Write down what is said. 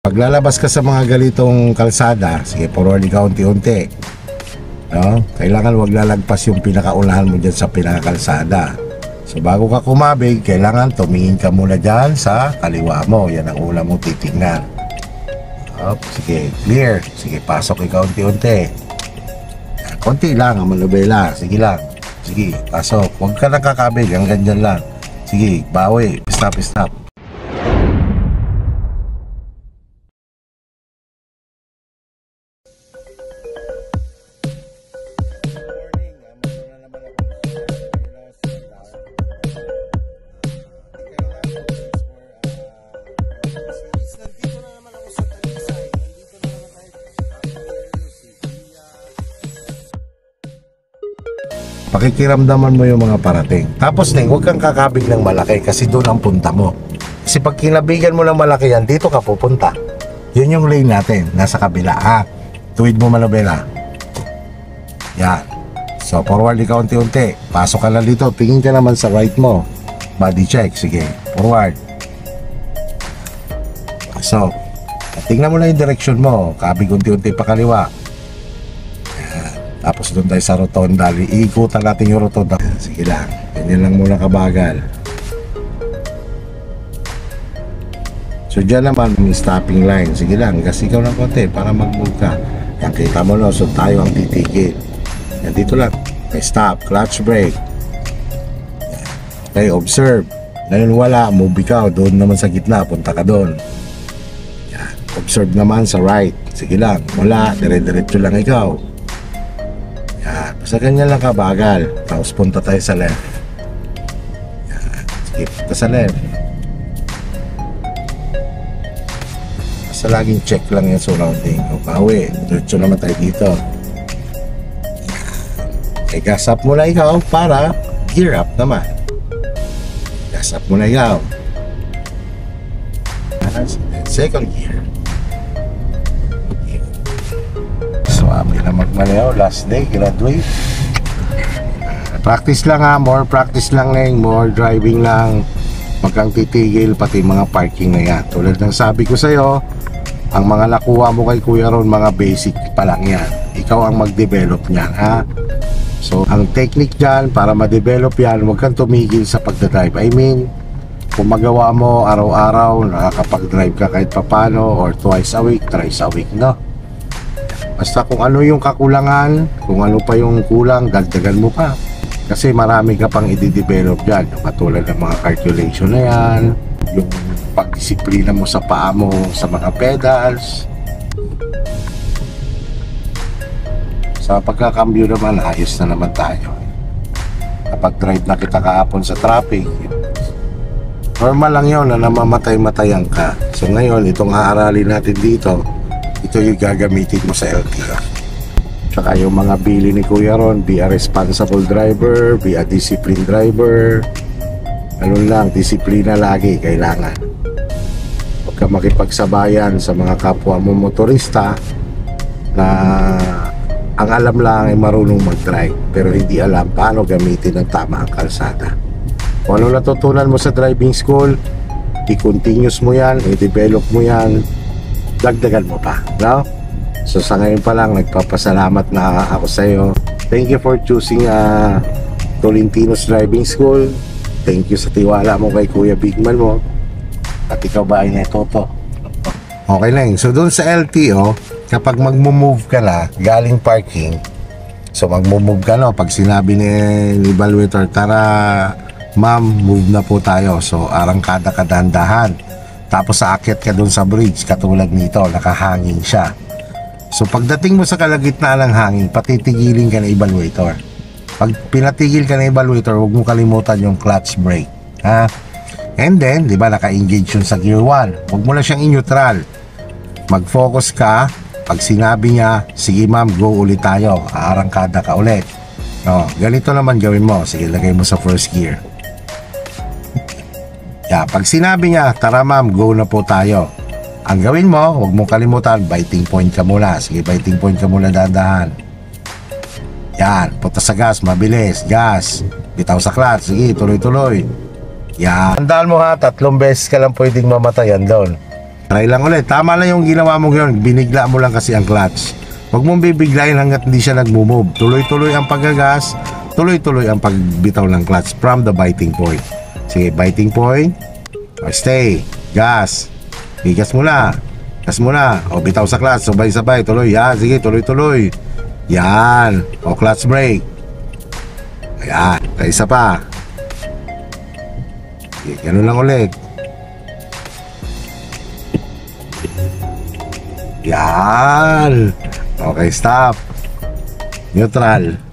Paglalabas ka sa mga ganitong kalsada, sige, forward ka unti-unti. No? Kailangan wag lalagpas yung pinakaunahan mo dyan sa pinakakalsada. So bago ka kumabig, kailangan tumingin ka muna dyan sa kaliwa mo. Yan ang una mong titingnan. Sige, clear. Sige, pasok ikaw unti-unti. Konti lang ang manubela. Sige lang. Sige, pasok. Huwag ka nakakabig, hanggang dyan lang. Sige, bawi. Stop, stop. Pakikiramdaman mo yung mga parating. Tapos huwag kang kakabig ng malaki kasi doon ang punta mo. Kasi pag kinabigan mo ng malaki yan, dito ka pupunta. Yun yung lane natin, nasa kabila. Tuwid mo manobela. Yan. So forward ka unti-unti. Pasok ka lang dito, tingin ka naman sa right mo. Body check, sige. Forward. So, tingnan mo lang yung direction mo. Kabig unti-unti pa kaliwa. Tapos doon tayo sa rotonda. Iikutan natin yung rotonda. Sige lang. Ganyan lang muna kabagal. So dyan naman yung stopping line. Sige lang. Kasi ikaw ng konti para mag-move ka. Yan, kita mo no. So tayo ang titigil. Yan, dito lang. Okay, stop. Clutch brake. Okay, observe. Ngayon wala. Move ikaw. Doon naman sa gitna. Punta ka doon. Yan. Observe naman sa right. Sige lang. Wala. Dire-diretso lang ikaw. Yan. Basta ganyan lang kabagal. Tapos punta tayo sa left. Yan. Sige, punta sa left. Basta laging check lang yung surrounding. O bawi. Diretso naman tayo dito. Yan. Gas up muna ikaw para gear up naman. Gas up muna ikaw. Second gear. Swabe na magmaneho. Last day, graduate. Practice lang more practice lang ngayon, more driving lang. Wag kang titigil, pati mga parking na yan. Tulad ng sabi ko sa'yo, ang mga nakuha mo kay Kuya Ron, mga basic pa lang yan. Ikaw ang mag-develop niyan, ha? So, ang technique dyan, para ma-develop yan, wag kang tumigil sa pagdadrive. I mean, kung magawa mo araw-araw, nakakapag-drive ka kahit papano, or twice a week, thrice a week, no? Basta kung ano yung kakulangan, kung ano pa yung kulang, dagdagan mo pa. Kasi marami ka pang i-develop dyan. Katulad ng mga calculation na yan, yung pagdisiplina mo sa paa mo, sa mga pedals. Sa pagkakambyo naman, ayos na naman tayo. Kapag drive na kita kahapon sa traffic, normal lang yun na namamatay-matayan ka. So ngayon, itong aaralin natin dito, ito yung gagamitin mo sa LTO. Tsaka yung mga bili ni Kuya Ron, be a responsible driver, be a disciplined driver. Ano lang, disiplina lagi kailangan. Huwag ka makipagsabayan sa mga kapwa mo motorista na ang alam lang ay marunong mag-drive pero hindi alam paano gamitin ang tama ang kalsada. Kung ano natutunan mo sa driving school, i-continuous mo yan, i-develop mo yan, dagdagan mo pa, no? So sa ngayon pa lang, nagpapasalamat na ako sa iyo. Thank you for choosing Tolentino's Driving School. Thank you sa tiwala mo kay Kuya Bigman mo. At ikaw ba ay netoto? Okay lang. So doon sa LTO, kapag magmo-move ka na galing parking, so magmo-move ka, no? Pag sinabi ni evaluator, tara ma'am, move na po tayo. So arangkada ka dahan-dahan. Tapos aakyat ka doon sa bridge, katulad nito, nakahangin siya. So pagdating mo sa kalagitnaan ng hangin, patitigilin ka na evaluator. Pag pinatigil ka na evaluator, huwag mo kalimutan yung clutch brake, ha? And then, di ba, naka-engage yun sa gear 1. Huwag mo na siyang in-neutral. Mag-focus ka. Pag sinabi niya, sige ma'am, go ulit tayo, aarangkada ka ulit. No, ganito naman gawin mo. Sige, lagay mo sa first gear. Yeah, pag sinabi niya, tara ma'am, go na po tayo. Ang gawin mo, huwag mong kalimutan, biting point ka muna. Sige, biting point ka muna, dahan-dahan. Yan, punta sa gas, mabilis, gas. Bitaw sa clutch, sige, tuloy-tuloy. Yan. Tandaan mo ha, 3 beses ka lang pwedeng mamatayan doon. Try lang ulit. Tama lang yung ginawa mo ngayon. Binigla mo lang kasi ang clutch. Huwag mong bibiglayin hanggat hindi siya nag-move. Tuloy-tuloy ang paggagas. Tuloy-tuloy ang pagbitaw ng clutch from the biting point. Sige, biting point. O, stay. Gas. Gas muna. Gas muna. O, bitaw sa clutch. Sabay-sabay. Tuloy. Yan. Sige, tuloy-tuloy. Yan. O, clutch brake. Ayan. Isa pa. Sige, ganun lang ulit. Yan. Okay, stop. Neutral.